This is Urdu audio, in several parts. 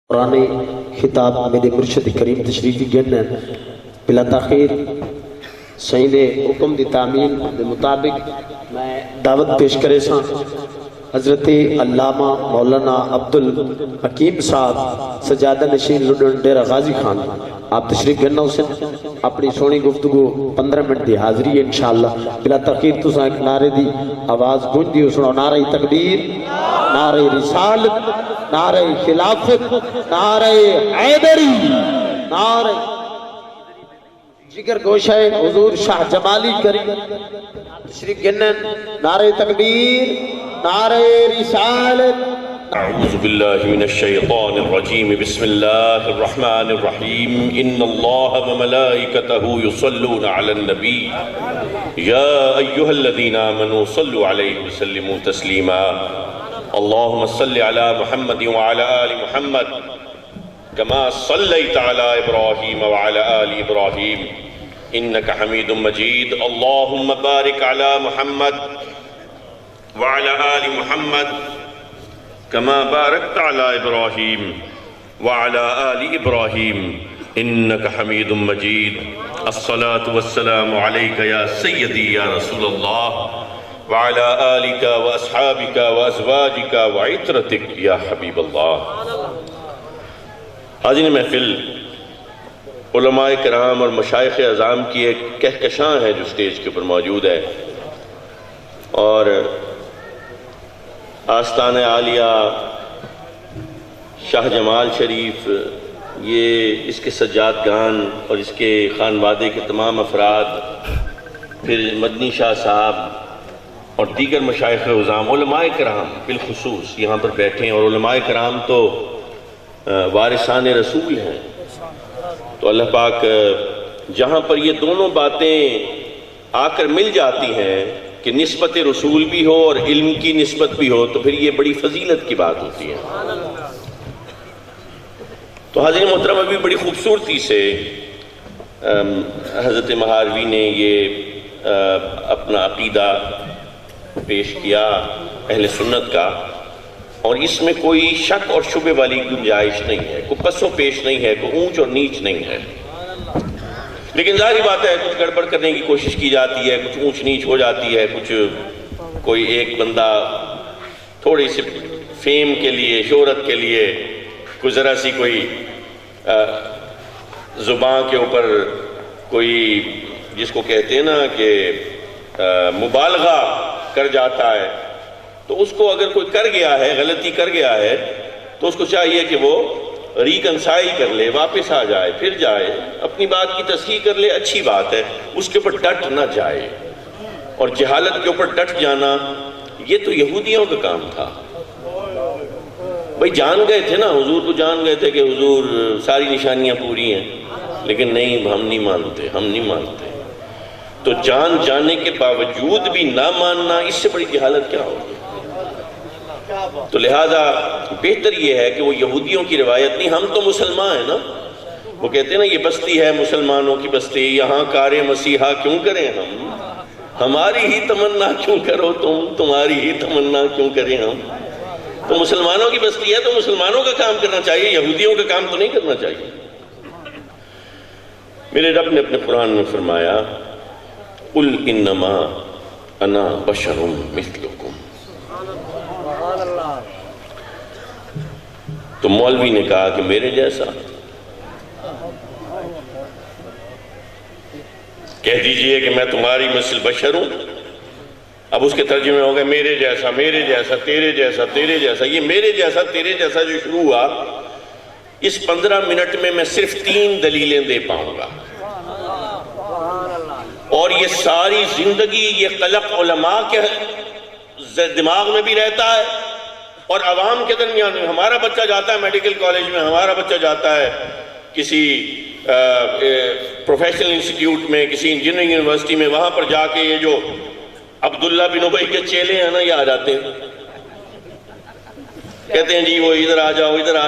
قرآن خطاب میرے مرشد کریم تشریفی گن بلا تاخیر سعید حکم دی تعمیل دے مطابق میں دعوت پیش کرے ساں حضرت علامہ مولانا عبدالحکیم صاحب سجادہ نشین لڈن ڈیرہ غازی خان آپ تشریف گننا اسے اپنی سونی گفتگو 15 منٹ دی حاضری ہے انشاءاللہ بلا تاخیر تو ایک نعرے دی آواز گونج دی سنو نعرہ تکبیر نعرہ رسالت نعرہ خلافت نعرہ حیدری نعرہ جگر گوشہ حضور شاہ جمالی کریم تشریف گنن نعرہ تکبیر نعرہ رسالت اعوذ باللہ من الشیطان الرجیم بسم اللہ الرحمن الرحیم ان اللہ وملائکتہ یصلون علی النبی یا ایہا الذین آمنوا صلوا علیہ وسلموا تسلیما اللہم صل علی محمد وعلی آل محمد کما صلیت علی ابراہیم وعلی آل ابراہیم انک حمید مجید اللہم بارک علی محمد وعلی آل محمد كما باركت على إبراهيم وعلى آل إبراهيم إنك حميد مجيد الصلاة والسلام عليك يا سيدي يا رسول الله وعلى آلك وأصحابك وأزواجك وعترتك يا حبيب الله حاضرین محفل علماء کرام اور مشائخ اعظام کی ایک کہکشاں ہے جو سٹیج کے اوپر موجود ہے اور آستان عالیہ شاہ جمال شریف یہ اس کے سجادگان اور اس کے خانوادے کے تمام افراد پھر مدنی شاہ صاحب اور دیگر مشائخ اعظام علماء کرام بالخصوص یہاں پر بیٹھے ہیں اور علماء کرام تو وارثان رسول ہیں تو اللہ پاک جہاں پر یہ دونوں باتیں آ کر مل جاتی ہیں کہ نسبت رسول بھی ہو اور علم کی نسبت بھی ہو تو پھر یہ بڑی فضیلت کی بات ہوتی ہے تو حضرت محترم ابھی بڑی خوبصورتی سے حضرت مہاروی نے یہ اپنا عقیدہ پیش کیا اہل سنت کا اور اس میں کوئی شک اور شبہ والی گنجائش نہیں ہے کوئی پس و پیش نہیں ہے کوئی اونچ اور نیچ نہیں ہے لیکن ظاہری بات ہے کچھ گڑبڑ کرنے کی کوشش کی جاتی ہے کچھ اونچ نیچ ہو جاتی ہے کچھ کوئی ایک بندہ تھوڑی سی فیم کے لیے شہرت کے لیے کوئی ذرا سی کوئی زبان کے اوپر کوئی جس کو کہتے ہیں نا کہ مبالغہ کر جاتا ہے تو اس کو اگر کوئی کر گیا ہے غلطی کر گیا ہے تو اس کو چاہیے کہ وہ ریکنسائی کر لے واپس آ جائے پھر جائے اپنی بات کی تصحیح کر لے اچھی بات ہے اس کے اوپر ڈٹ نہ جائے اور جہالت کے اوپر ڈٹ جانا یہ تو یہودیوں کا کام تھا بھئی جان گئے تھے نا حضور تو جان گئے تھے کہ حضور ساری نشانیاں پوری ہیں لیکن نہیں ہم نہیں مانتے تو جان جانے کے باوجود بھی نہ ماننا اس سے بڑی جہالت کیا ہوگی تو لہذا بہتر یہ ہے کہ وہ یہودیوں کی روایت نہیں ہم تو مسلمان ہیں نا وہ کہتے ہیں نا یہ بستی ہے مسلمانوں کی بستی یہاں کار مسیحا کیوں کریں ہم ہماری ہی تمنا کیوں کرو تمہاری ہی تمنا کیوں کریں ہم تو مسلمانوں کی بستی ہے تو مسلمانوں کا کام کرنا چاہیے یہودیوں کا کام تو نہیں کرنا چاہیے میرے رب نے اپنے قرآن میں فرمایا قل انما انا بشر مثلکم تو مولوی نے کہا کہ میرے جیسا کہہ دیجئے کہ میں تمہاری مثل بشر ہوں اب اس کے ترجمے ہو گئے میرے جیسا تیرے جیسا یہ میرے جیسا تیرے جیسا جو شروع ہوا اس 15 منٹ میں میں صرف 3 دلیلیں دے پاؤں گا اور یہ ساری زندگی یہ قلق علماء کے دماغ میں بھی رہتا ہے اور عوام کے درمیان میں ہمارا بچہ جاتا ہے میڈیکل کالج میں ہمارا بچہ جاتا ہے کسی پروفیشنل انسٹیٹیوٹ میں کسی انجینئرنگ یونیورسٹی میں وہاں پر جا کے یہ جو عبداللہ بن ابی کے چیلے ہیں نا یہ آ جاتے ہیں کہتے ہیں جی وہ ادھر آ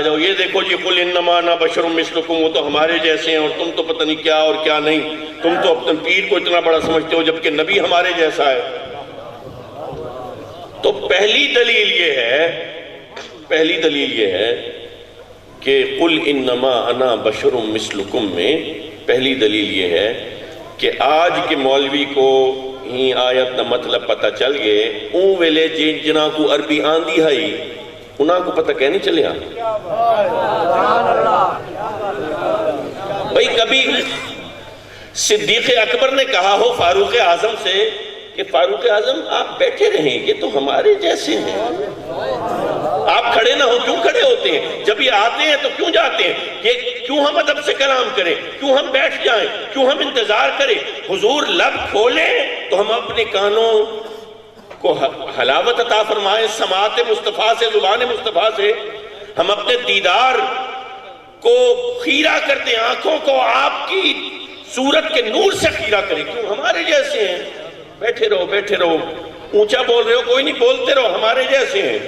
جاؤ یہ دیکھو جی قل انما انا بشر مثلکم وہ تو ہمارے جیسے ہیں اور تم تو پتہ نہیں کیا اور کیا نہیں تم تو اپنے پیر کو اتنا بڑا سمجھتے ہو جبکہ نبی ہمارے جیسا ہے تو پہلی دلیل یہ ہے کہ قل انما انا بشر مثلکم میں پہلی دلیل یہ ہے کہ آج کے مولوی کو ہی آیت نہ مطلب پتہ چل گئے اون ویلے جنہاں کو عربی آندھی ہے انہاں کو پتہ کہنے چلے ہاں بھئی کبھی صدیق اکبر نے کہا ہو فاروق اعظم سے کہ فاروق اعظم آپ بیٹھے رہیں یہ تو ہمارے جیسے ہیں آپ کھڑے نہ ہو کیوں کھڑے ہوتے ہیں جب یہ آتے ہیں تو کیوں جاتے ہیں یہ کیوں ہم ادب سے کلام کریں کیوں ہم بیٹھ جائیں کیوں ہم انتظار کریں حضور لب کھولیں تو ہم اپنے کانوں کو حلاوت عطا فرمائیں سماعت مصطفیٰ سے زبان مصطفیٰ سے ہم اپنے دیدار کو خیرہ کر دیں آنکھوں کو آپ کی صورت کے نور سے خیرہ کریں کیوں ہمارے جیسے ہیں بیٹھے رہو اونچا بول رہے ہو کوئی نہیں بولتے رہو ہمارے جیسے ہیں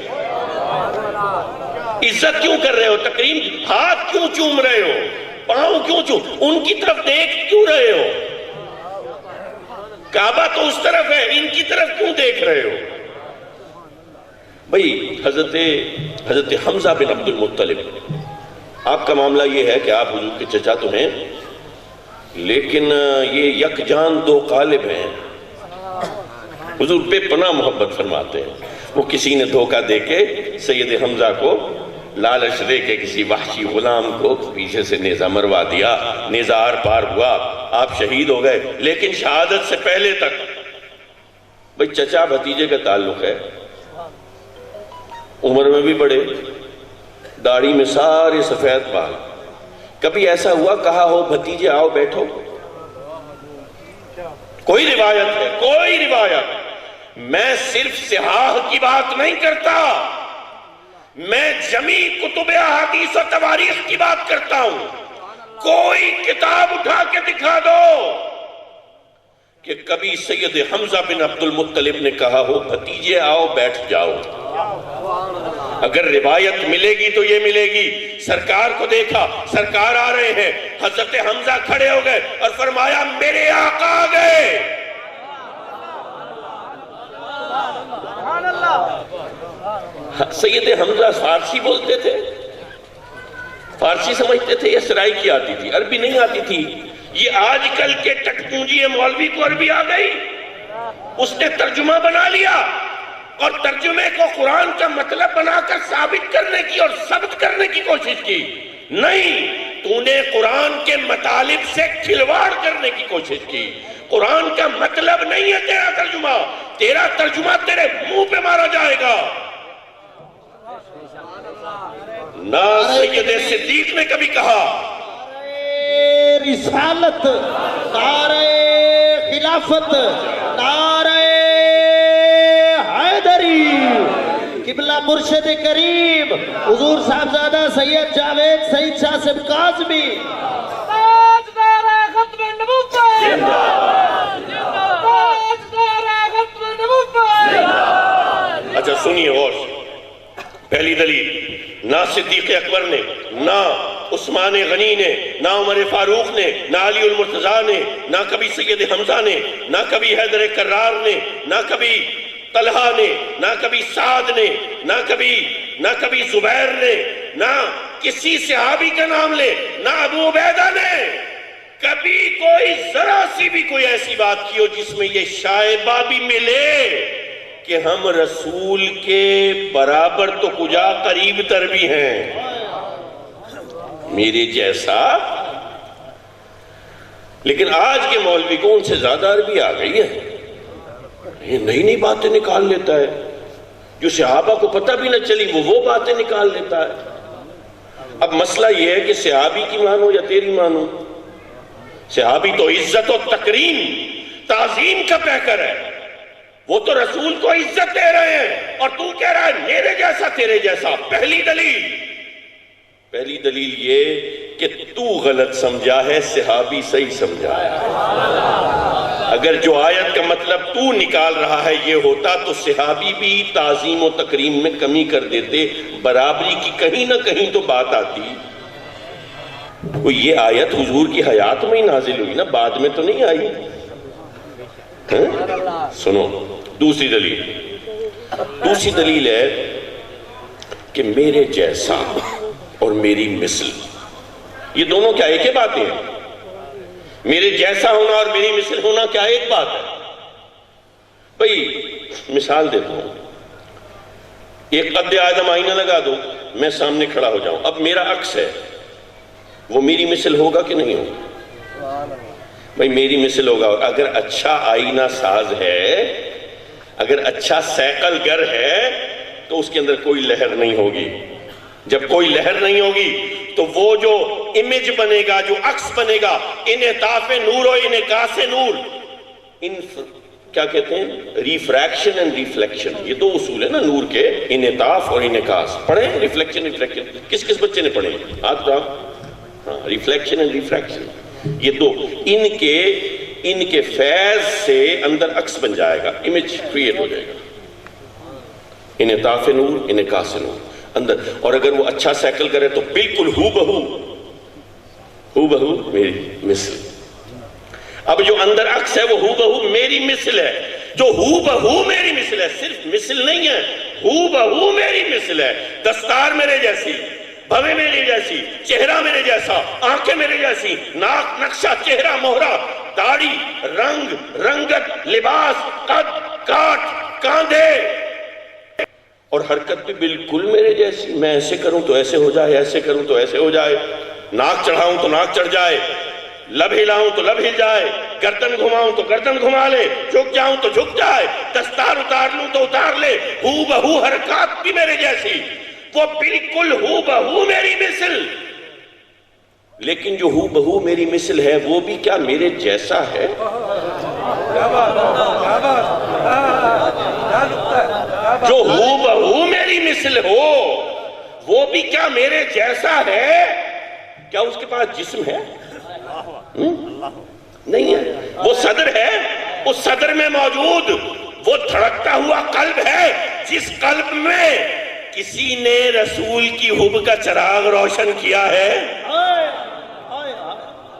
عزت کیوں کر رہے ہو تکریم ہاتھ کیوں چوم رہے ہو پاؤں کیوں ان کی طرف دیکھ کیوں رہے ہو کعبہ تو اس طرف ہے ان کی طرف کیوں دیکھ رہے ہو بھئی حضرت حمزہ بن عبد المطلب آپ کا معاملہ یہ ہے کہ آپ حضور کے چچا تو ہیں لیکن یہ یکجان دو قالب ہیں حضور پہ پناہ محبت فرماتے ہیں وہ کسی نے دھوکہ دے کے سید حمزہ کو لالچ دے کے کسی وحشی غلام کو پیچھے سے نیزہ مروا دیا نیزہ آر پار ہوا آپ شہید ہو گئے لیکن شہادت سے پہلے تک بھئی چچا بھتیجے کا تعلق ہے عمر میں بھی بڑے داڑھی میں سارے سفید بال کبھی ایسا ہوا کہا ہو بھتیجے آؤ بیٹھو کوئی روایت ہے کوئی روایت میں صرف صحاح کی بات نہیں کرتا میں جمیع کتب احادیث و تواریخ کی بات کرتا ہوں کوئی کتاب اٹھا کے دکھا دو کہ کبھی سید حمزہ بن عبد المطلب نے کہا ہو بھتیجے آؤ بیٹھ جاؤ اگر روایت ملے گی تو یہ ملے گی سرکار کو دیکھا سرکار آ رہے ہیں حضرت حمزہ کھڑے ہو گئے اور فرمایا میرے آقا آ گئے سید حمزہ فارسی بولتے تھے فارسی سمجھتے تھے یا سرائکی آتی تھی عربی نہیں آتی تھی یہ آج کل کے ٹٹپونجی مولوی کو عربی آ گئی اس نے ترجمہ بنا لیا اور ترجمے کو قرآن کا مطلب بنا کر ثابت کرنے کی اور ثبت کرنے کی کوشش کی نہیں تو نے قرآن کے مطالب سے کھلواڑ کرنے کی کوشش کی قرآن کا مطلب نہیں ہے تیرا ترجمہ تیرے منہ پہ مارا جائے گا نہ سید صدیق نے کبھی کہا رسالت نعرہ خلافت نعرہ حیدری قبلہ مرشد کریم حضور صاحبزادہ سید جاوید سعید شاہ کاظمی تاجدار ختم نبوت تاجدار ختم نبوت اچھا سنیے غور پہلی دلیل نہ صدیق اکبر نے نہ عثمان غنی نے نہ عمر فاروق نے نہ علی المرتضیٰ نے نہ کبھی سید حمزہ نے نہ کبھی حیدر کرار نے نہ کبھی طلحہ نے نہ کبھی سعد نے نہ کبھی زبیر نے نہ کسی صحابی کا نام لے نہ ابو عبیدہ نے کبھی کوئی ذرا سی بھی کوئی ایسی بات کی ہو جس میں یہ شائبہ بھی ملے کہ ہم رسول کے برابر تو کجا قریب تر بھی ہیں میرے جیسا لیکن آج کے مولوی کو ان سے زیادہ عربی آ گئی ہے یہ نئی نئی باتیں نکال لیتا ہے جو صحابہ کو پتہ بھی نہ چلی وہ باتیں نکال لیتا ہے اب مسئلہ یہ ہے کہ صحابی کی مانو یا تیری مانو صحابی تو عزت و تکریم تعظیم کا پیکر ہے وہ تو رسول کو عزت دے رہے ہیں اور تو کہہ رہا ہے میرے جیسا تیرے جیسا پہلی دلیل یہ کہ تو غلط سمجھا ہے صحابی صحیح سمجھا ہے اگر جو آیت کا مطلب تو نکال رہا ہے یہ ہوتا تو صحابی بھی تعظیم و تکریم میں کمی کر دیتے برابری کی کہیں نہ کہیں تو بات آتی یہ آیت حضور کی حیات میں ہی نازل ہوئی نا بعد میں تو نہیں آئی سنو دوسری دلیل ہے کہ میرے جیسا اور میری مثل، یہ دونوں کیا ایک ہی باتیں ہیں؟ میرے جیسا ہونا اور میری مثل ہونا کیا ایک بات ہے؟ بھئی مثال دیتا ہوں، ایک قد آدم آئینہ لگا دو، میں سامنے کھڑا ہو جاؤں، اب میرا عکس ہے، وہ میری مثل ہوگا کہ نہیں ہوگا؟ بھئی میری مثل ہوگا، اور اگر اچھا آئینہ ساز ہے، اگر اچھا سیکل گر ہے تو اس کے اندر کوئی لہر نہیں ہوگی۔ جب کوئی لہر نہیں ہوگی تو وہ جو امیج بنے گا، جو عکس بنے گا، انعطاف نور و انعکاس نور، کیا کہتے ہیں؟ ریفریکشن اینڈ ریفلیکشن، یہ دو اصول ہے نا نور کے، انعطاف اور انعکاس۔ پڑھیں ریفلیکشن ریفلیکشن، کس کس بچے نے پڑھے؟ ہاتھ اٹھاؤ۔ ریفلیکشن اینڈ ریفریکشن، یہ دو، ان کے فیض سے اندر عکس بن جائے گا، امیج کریٹ ہو جائے گا، انعطاف نور انعکاس نور اندر۔ اور اگر وہ اچھا سیکل کرے تو بالکل ہو بہو میری مثل۔ اب جو اندر عکس ہے وہ ہو بہو میری مثل ہے، جو ہو بہو میری مثل ہے، صرف مثل نہیں ہے، ہو بہو میری مثل ہے۔ دستار میرے جیسی، بھویں میری جیسی، چہرہ میرے جیسا، آنکھیں میرے جیسی، ناک نقشہ چہرہ مہرہ، داڑھی، رنگ رنگت، لباس، قد کاٹ، کاندھے، اور حرکت بھی بالکل میرے جیسی۔ میں ایسے کروں تو ایسے ہو جائے، ایسے کروں تو ایسے ہو جائے، ناک چڑھاؤں تو ناک چڑھ جائے، لب ہلاؤں تو لب ہل جائے، گردن گھماؤں تو گردن گھما لے، جھک جاؤں تو جھک جائے، دستار اتار لوں تو اتار لے، ہو بہو حرکات بھی میرے جیسی، وہ بالکل ہو بہو میری مثل۔ لیکن جو ہو بہو میری مثل ہے وہ بھی کیا میرے جیسا ہے؟ جو ہو بہو میری مثل ہو وہ بھی کیا میرے جیسا ہے؟ کیا اس کے پاس جسم ہے؟ نہیں ہے۔ وہ صدر ہے، اس صدر میں موجود وہ دھڑکتا ہوا قلب ہے، جس قلب میں کسی نے رسول کی حب کا چراغ روشن کیا ہے۔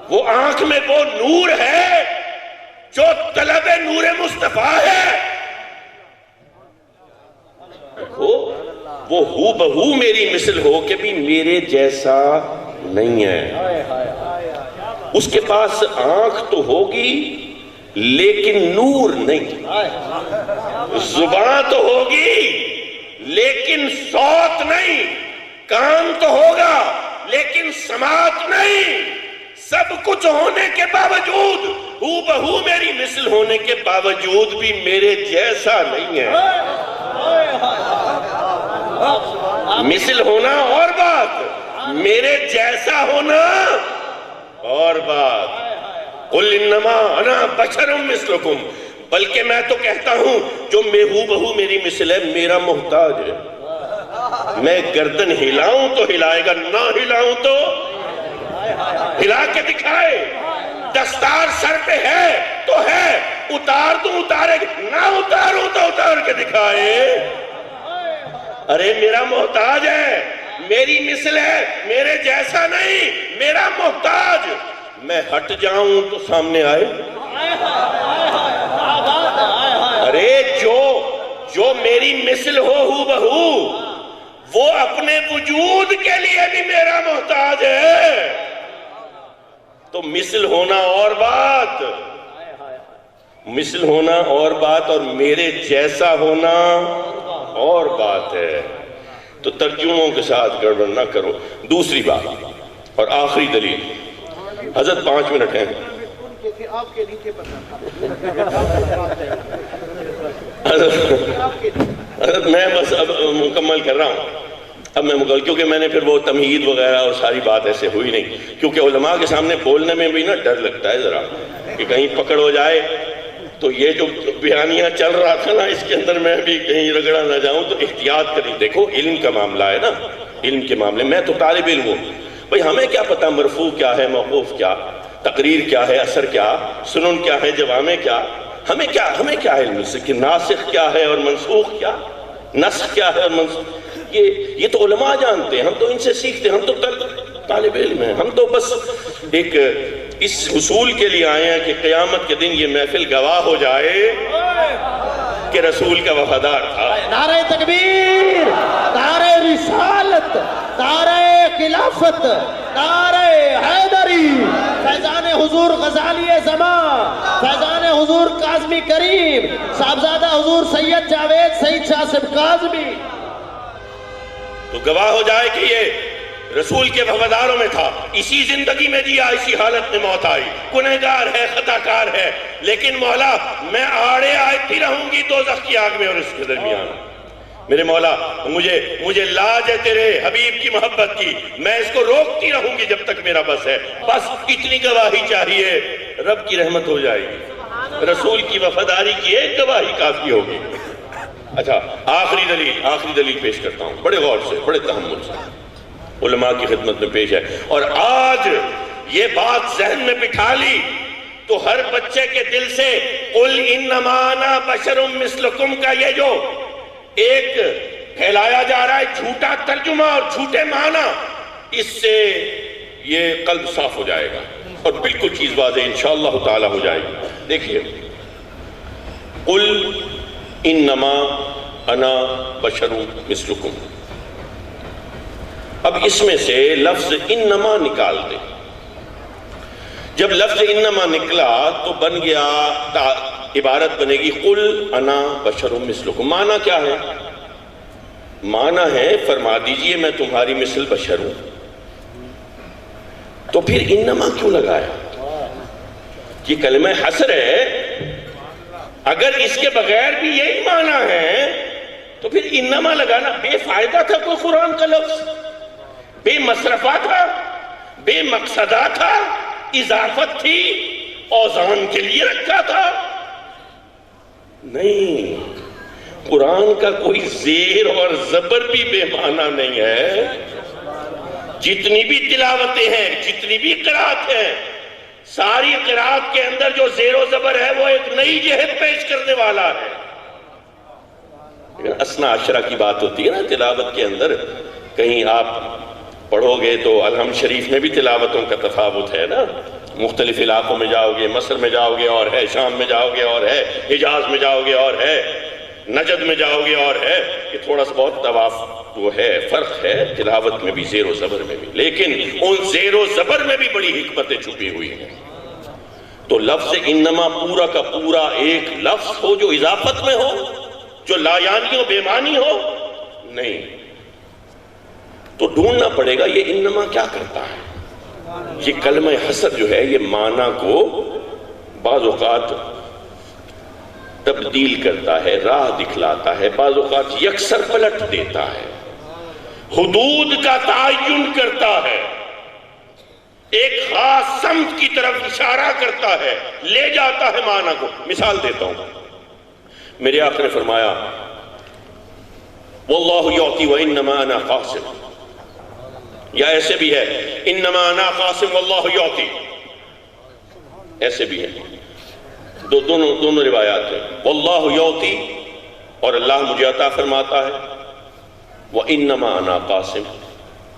وہ آنکھ میں وہ نور ہے جو طلب نور مصطفیٰ ہے۔ وہ ہو بہو میری مثل ہو کے بھی میرے جیسا نہیں ہے۔ اس کے پاس آنکھ تو ہوگی لیکن نور نہیں، زبان تو ہوگی لیکن صوت نہیں، کان تو ہوگا لیکن سماعت نہیں۔ سب کچھ ہونے کے باوجود، ہو بہو میری مثل ہونے کے باوجود بھی میرے جیسا نہیں ہے۔ مثل ہونا اور بات، میرے جیسا ہونا اور بات۔ قل انما انا بشر مثلکم، بلکہ میں تو کہتا ہوں جو ہو بہو میری مثل ہے میرا محتاج ہے۔ میں گردن ہلاؤں تو ہلائے گا، نہ ہلاؤں تو ہلا کے دکھائے۔ دستار سر پہ ہے تو ہے، اتار دوں اتارے گا، نہ اتاروں تو اتار کے دکھائے۔ ارے میرا محتاج ہے، میری مثل ہے، میرے جیسا نہیں، میرا محتاج۔ میں ہٹ جاؤں تو سامنے آئے۔ ارے جو میری مثل ہو بہو، وہ اپنے وجود کے لیے بھی میرا محتاج ہے۔ تو مثل ہونا اور بات، مثل ہونا اور بات، اور میرے جیسا ہونا اور بات ہے۔ تو ترجموں کے ساتھ گڑبڑ نہ کرو۔ دوسری بات اور آخری دلیل، حضرت 5 منٹ ہیں، حضرت میں بس اب مکمل کر رہا ہوں، اب میں مکمل، کیونکہ میں نے پھر وہ تمہید وغیرہ اور ساری بات ایسے ہوئی نہیں، کیونکہ علماء کے سامنے بولنے میں بھی نا ڈر لگتا ہے ذرا کہ کہیں پکڑ ہو جائے، تو یہ جو بیانیہ چل رہا تھا نا اس کے اندر میں بھی کہیں رگڑا نہ جاؤں، تو احتیاط کریں۔ دیکھو علم کا معاملہ ہے نا، علم کے معاملے میں تو طالب علم ہوں، بھئی ہمیں کیا پتہ مرفوع کیا ہے، موقوف کیا، تقریر کیا ہے، اثر کیا، سنن کیا ہے، جوامع کیا، ہمیں کیا علم اس سے کہ ناسخ کیا ہے اور منسوخ کیا، نسخ کیا ہے اور منسوخ، یہ تو علماء جانتے ہیں، ہم تو ان سے سیکھتے ہیں، ہم تو طالب علم ہیں، ہم تو بس ایک اس حصول کے لیے آئے ہیں کہ قیامت کے دن یہ محفل گواہ ہو جائے کہ رسول کا وفادار تھا۔ نعرہ تکبیر، نعرہ رسالت، نعرہ خلافت۔ خلافت، نعرہ حیدری، فیضان حضور غزالی زمان، فیضان حضور کاظمی کریم، صاحبزادہ حضور سید جاوید سعید شاہ صاحب کاظمی. تو گواہ ہو جائے کہ یہ رسول کے وفاداروں میں تھا، اسی زندگی میں جیا، اسی حالت میں موت آئی، گنہگار ہے، خطا کار ہے، لیکن مولا میں آڑے آتی رہوں گی دوزخ کی آگ میں اور اس کے درمیان. میرے مولا مجھے لاج ہے تیرے حبیب کی محبت کی، میں اس کو روکتی رہوں گی جب تک میرا بس ہے. بس اتنی گواہی چاہیے، رب کی رحمت ہو جائے گی. رسول کی وفاداری کی ایک گواہی کافی ہوگی. اچھا، آخری دلیل پیش کرتا ہوں، بڑے غور سے، بڑے تحمل سے، علماء کی خدمت میں پیش ہے. اور آج یہ بات ذہن میں بٹھا لی تو ہر بچے کے دل سے قُلْ إِنَّمَا أَنَا بَشَرٌ مِثْلُكُمْ کا یہ جو ایک پھیلایا جا رہا ہے جھوٹا ترجمہ اور جھوٹے معنی، اس سے یہ قلب صاف ہو جائے گا اور بالکل چیز واضح انشاءاللہ تعالی ہو جائے گی. دیکھیے، قُلْ إِنَّمَا أَنَا بَشَرٌ مِثْلُكُمْ، اب اس میں سے لفظ انما نکال دیں. جب لفظ انما نکلا تو بن گیا، عبارت بنے گی قل انا بشر مثلکم. معنی کیا ہے؟ معنی ہے فرما دیجئے میں تمہاری مثل بشر ہوں. تو پھر انما کیوں لگایا؟ یہ کلمہ حصر ہے. اگر اس کے بغیر بھی یہی معنی ہے تو پھر انما لگانا بے فائدہ تھا. کوئی قرآن کا لفظ بے مصرفہ تھا، بے مقصدہ تھا، اضافت تھی، اوزان کے لیے رکھا تھا. نہیں، قرآن کا کوئی زیر اور زبر بھی بے معنی نہیں ہے. جتنی بھی تلاوتیں ہیں، جتنی بھی قرآت ہیں، ساری قرآت کے اندر جو زیر و زبر ہے وہ ایک نئی جہت پیش کرنے والا ہے. اسنا عشرہ کی بات ہوتی ہے نا تلاوت کے اندر. کہیں آپ پڑھو گے تو الحمد شریف میں بھی تلاوتوں کا تفاوت ہے نا. مختلف علاقوں میں جاؤ گے، مصر میں جاؤ گے اور ہے، شام میں جاؤ گے اور ہے، حجاز میں جاؤ گے اور ہے، نجد میں جاؤ گے اور ہے. یہ تھوڑا سا بہت تفاوت وہ ہے، فرق ہے تلاوت میں بھی، زیر و زبر میں بھی. لیکن ان زیر و زبر میں بھی بڑی حکمتیں چھپی ہوئی ہیں. تو لفظ انما پورا کا پورا ایک لفظ ہو جو اضافت میں ہو، جو لا یعنی و بے معنی ہو؟ نہیں. تو ڈھونڈنا پڑے گا یہ انما کیا کرتا ہے. یہ کلمہ حصر جو ہے یہ معنی کو بعض اوقات تبدیل کرتا ہے، راہ دکھلاتا ہے، بعض اوقات یکسر پلٹ دیتا ہے، حدود کا تعین کرتا ہے، ایک خاص سمت کی طرف اشارہ کرتا ہے، لے جاتا ہے معنی کو. مثال دیتا ہوں. میرے آقا نے فرمایا واللہ یعطی وانما انا قاسم، یا ایسے بھی ہے انما انا قاسم واللہ یعطی، ایسے بھی ہے. دونوں روایات ہیں. واللہ یعطی اور اللہ مجھے عطا فرماتا ہے، وانما انا قاسم،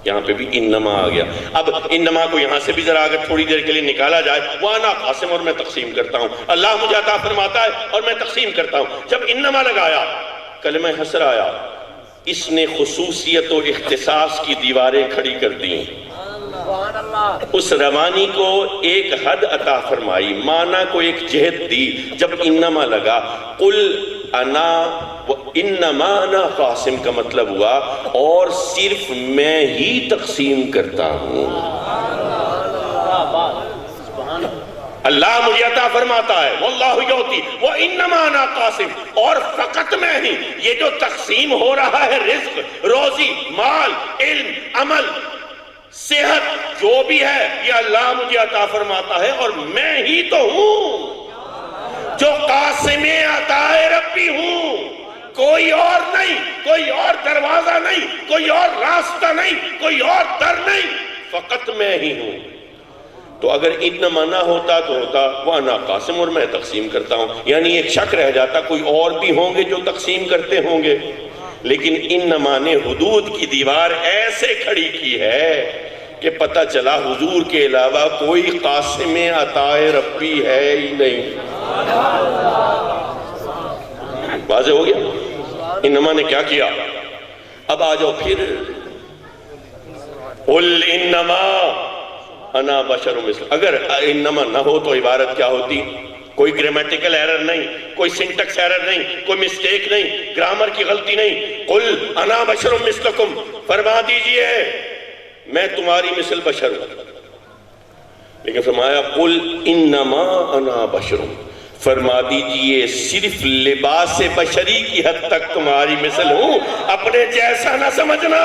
یہاں پہ بھی انما آ گیا. اب انما کو یہاں سے بھی ذرا اگر تھوڑی دیر کے لیے نکالا جائے، وانا قاسم اور میں تقسیم کرتا ہوں، اللہ مجھے عطا فرماتا ہے اور میں تقسیم کرتا ہوں. جب انما لگایا کلمہ حصر آیا، اس نے خصوصیت و اختصاص کی دیواریں کھڑی کر دیں. اس روانی کو ایک حد عطا فرمائی، معنی کو ایک جہت دی. جب انما لگا قل انا انما انا قاسم کا مطلب ہوا اور صرف میں ہی تقسیم کرتا ہوں. اللہ مجھے عطا فرماتا ہے واللہ یعطی وانما انا قاسم، اور فقط میں ہی. یہ جو تقسیم ہو رہا ہے رزق، روزی، مال، علم، عمل، صحت، جو بھی ہے یہ اللہ مجھے عطا فرماتا ہے اور میں ہی تو ہوں جو قاسم عطا ربی ہوں. کوئی اور نہیں، کوئی اور دروازہ نہیں، کوئی اور راستہ نہیں، کوئی اور در نہیں، فقط میں ہی ہوں. تو اگر انما نہ ہوتا تو ہوتا وانا قاسم اور میں تقسیم کرتا ہوں، یعنی ایک شک رہ جاتا کوئی اور بھی ہوں گے جو تقسیم کرتے ہوں گے. لیکن انما نے حدود کی دیوار ایسے کھڑی کی ہے کہ پتہ چلا حضور کے علاوہ کوئی قاسم عطا ربی ہے ہی نہیں. واضح ہو گیا انما نے کیا کیا. اب آ جاؤ پھر قل انما انا بشر مثل، اگر انما نہ ہو تو عبارت کیا ہوتی؟ کوئی گرامیٹیکل ایرر نہیں، کوئی سنٹیکس ایرر نہیں، کوئی مسٹیک نہیں، گرامر کی غلطی نہیں۔ قل انا بشر مثلکم، فرما دیجئے میں تمہاری مثل بشر ہوں۔ لیکن فرمایا قل انما انا بشر، فرما دیجئے صرف لباس بشری کی حد تک تمہاری مثل ہوں، اپنے جیسا نہ سمجھنا۔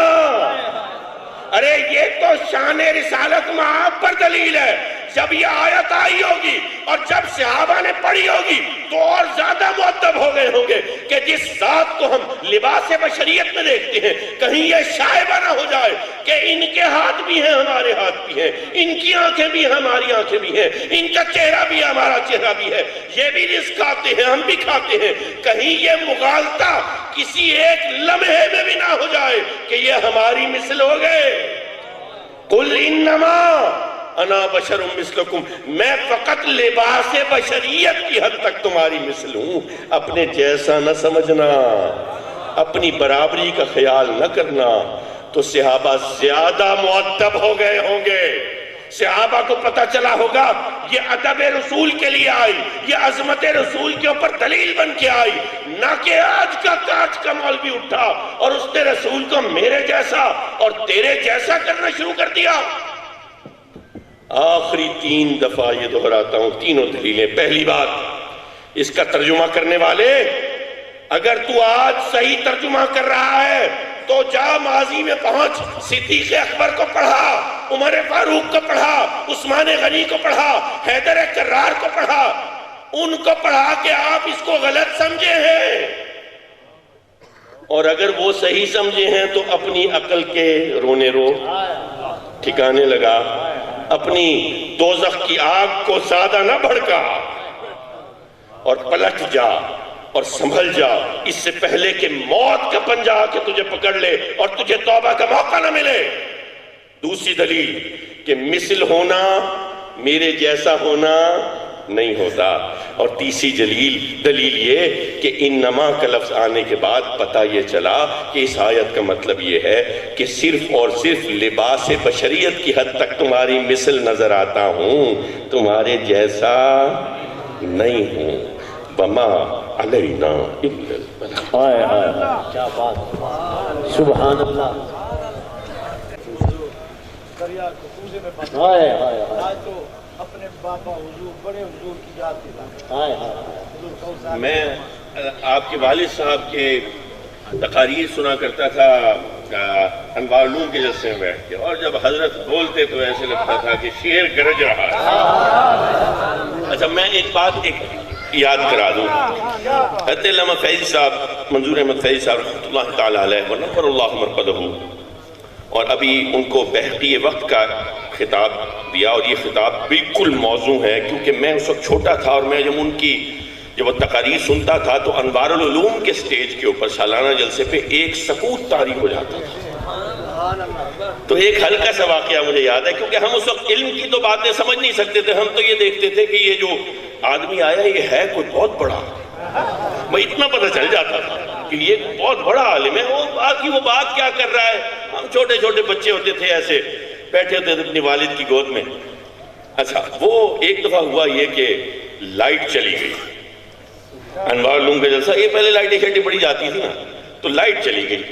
ارے یہ تو شان رسالت معاب پر دلیل ہے۔ جب یہ آیت آئی ہوگی اور جب صحابہ نے پڑھی ہوگی تو اور زیادہ مؤدب ہو گئے ہوں گے کہ جس ذات کو ہم لباس بشریت میں دیکھتے ہیں کہیں یہ شائبہ نہ ہو جائے کہ ان کے ہاتھ بھی ہیں ہمارے ہاتھ بھی ہیں، ان کی آنکھیں بھی ہیں ہماری آنکھیں بھی ہیں، ان کا چہرہ بھی ہمارا چہرہ بھی ہے، یہ بھی رزق کھاتے ہیں ہم بھی کھاتے ہیں، کہیں یہ مغالطہ کسی ایک لمحے میں بھی نہ ہو جائے کہ یہ ہماری مثل ہو گئے۔ قل انما انا بشر مثلکم، میں فقط لباس بشریت کی حد تک تمہاری مثل ہوں، اپنے جیسا نہ سمجھنا، اپنی برابری کا خیال نہ کرنا۔ تو صحابہ زیادہ مؤدب ہو گئے ہوں گے، صحابہ کو پتہ چلا ہوگا یہ ادب رسول کے لیے آئی، یہ عظمت رسول کے اوپر دلیل بن کے آئی، نہ کہ آج کا کاج کا مولوی اٹھا اور اس نے رسول کو میرے جیسا اور تیرے جیسا کرنا شروع کر دیا۔ آخری 3 دفعہ یہ دہراتا ہوں، تینوں دلیلیں۔ پہلی بات، اس کا ترجمہ کرنے والے، اگر تو آج صحیح ترجمہ کر رہا ہے تو جا ماضی میں پہنچ، صدیق اکبر کو پڑھا، عمر فاروق کو پڑھا، عثمان غنی کو پڑھا، حیدر کرار کو پڑھا، ان کو پڑھا کہ آپ اس کو غلط سمجھے ہیں، اور اگر وہ صحیح سمجھے ہیں تو اپنی عقل کے رونے رو، ٹھکانے لگا، اپنی دوزخ کی آگ کو زیادہ نہ بھڑکا اور پلٹ جا اور سنبھل جا، اس سے پہلے کہ موت کا پنجہ آ کے تجھے پکڑ لے اور تجھے توبہ کا موقع نہ ملے۔ دوسری دلیل کہ مثل ہونا میرے جیسا ہونا نہیں ہوتا، اور تیسری دلیل یہ کہ انما کا لفظ آنے کے بعد پتہ یہ چلا کہ اس آیت کا مطلب یہ ہے کہ صرف اور صرف لباس بشریت کی حد تک تمہاری مثل نظر آتا ہوں، تمہارے جیسا نہیں ہوں۔ وما علینا الا البلاغ۔ آئے آئے کیا بات، سبحان اللہ، آئے آئے آئے اپنے بابا حضور بڑے حضور کی یاد دلانا۔ آئے آئے، میں آپ کے والد صاحب کے تقاریر سنا کرتا تھا انوار علوم کے جلسے میں بیٹھ کے، اور جب حضرت بولتے تو ایسے لگتا تھا کہ شیر گرج رہا ہے۔ اچھا میں ایک بات یاد کرا دوں، حضرت علامہ فیضی صاحب، منظور احمد فیضی صاحب رحمۃ اللہ تعالیٰ علیہ ونور اللہ مرقدہ، اور ابھی ان کو بہقی وقت کا خطاب دیا، اور یہ خطاب بالکل موزوں ہے کیونکہ میں اس وقت چھوٹا تھا، اور میں جب وہ تقاریر سنتا تھا تو انوار العلوم کے سٹیج کے اوپر سالانہ جلسے پہ ایک سکوت طاری ہو جاتا تھا۔ تو ایک ہلکا سا واقعہ مجھے یاد ہے، کیونکہ ہم اس وقت علم کی تو باتیں سمجھ نہیں سکتے تھے، ہم تو یہ دیکھتے تھے کہ یہ جو آدمی آیا یہ ہے کوئی بہت بڑا، میں اتنا پتہ چل جاتا تھا کہ یہ بہت بڑا عالم ہے، وہ بات کیا کر رہا ہے۔ ہم چھوٹے چھوٹے بچے ہوتے تھے، ایسے بیٹھے ہوتے تھے اپنی والد کی گود میں۔ اچھا وہ ایک دفعہ ہوا یہ کہ لائٹ چلی گئی، انوار علوم کا جلسہ، یہ پہلے لائٹیں شیٹیں بڑی جاتی تھی نا، تو لائٹ چلی گئی۔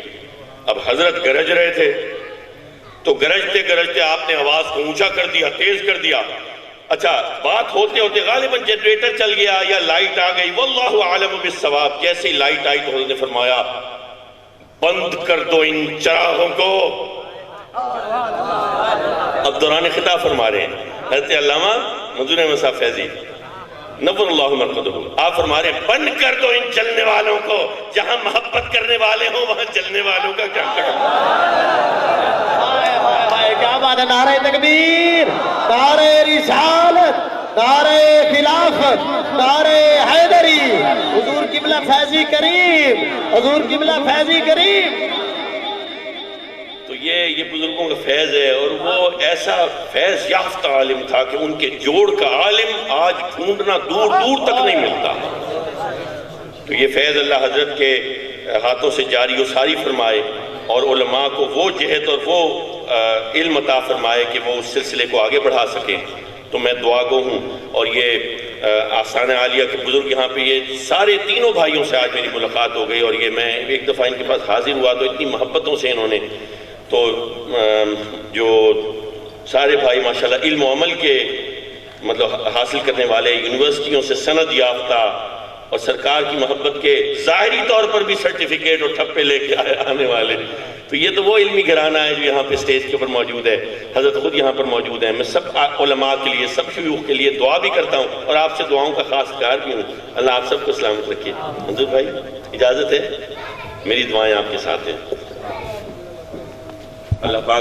اب حضرت گرج رہے تھے، تو گرجتے گرجتے آپ نے آواز کو اونچا کر دیا، تیز کر دیا۔ اچھا بات ہوتے ہوتے غالباً جنریٹر چل گیا یا لائٹ آ گئی، واللہ عالم بالصواب۔ جیسے ہی لائٹ آئی تو حضرت نے فرمایا بند کر دو ان چراغوں کو۔ اب دوران خطاب فرما رہے ہیں حضرت علامہ منظور احمد صاحب فیضی نور اللہ مرقدہ، آپ فرما رہے ہیں بند کر دو ان جلنے والوں کو، جہاں محبت کرنے والے ہوں وہاں جلنے والوں کا کیا کرنا۔ کیا بات ہے، نعرہ تکبیر، نعرہ رسالت، نعرہ خلافت، نعرہ حیدری، حضور قبلہ فیضی کریم، حضور قبلہ فیضی کریم۔ تو یہ بزرگوں کا فیض ہے، اور وہ ایسا فیض یافتہ عالم تھا کہ ان کے جوڑ کا عالم آج ڈھونڈنا دور دور تک نہیں ملتا۔ تو یہ فیض اللہ حضرت کے ہاتھوں سے جاری و ساری فرمائے، اور علماء کو وہ جہد اور وہ علم عطا فرمائے کہ وہ اس سلسلے کو آگے بڑھا سکیں، تو میں دعا گو ہوں۔ اور یہ آستانہ عالیہ کے بزرگ یہاں پہ یہ سارے تینوں بھائیوں سے آج میری ملاقات ہو گئی، اور یہ میں ایک دفعہ ان کے پاس حاضر ہوا تو اتنی محبتوں سے انہوں نے، تو جو سارے بھائی ماشاءاللہ علم و عمل کے مطلب حاصل کرنے والے، یونیورسٹیوں سے سند یافتہ اور سرکار کی محبت کے ظاہری طور پر بھی سرٹیفکیٹ اور ٹھپے لے کے آنے والے، تو یہ تو وہ علمی گھرانہ ہے جو یہاں پہ سٹیج کے اوپر موجود ہے۔ حضرت خود یہاں پر موجود ہیں۔ میں سب علماء کے لیے، سب شیوخ کے لیے دعا بھی کرتا ہوں، اور آپ سے دعاؤں کا خاص اظہار بھی ہوں۔ اللہ آپ سب کو سلامت رکھے۔ منظور بھائی اجازت ہے، میری دعائیں آپ کے ساتھ ہیں۔ اللہ پاک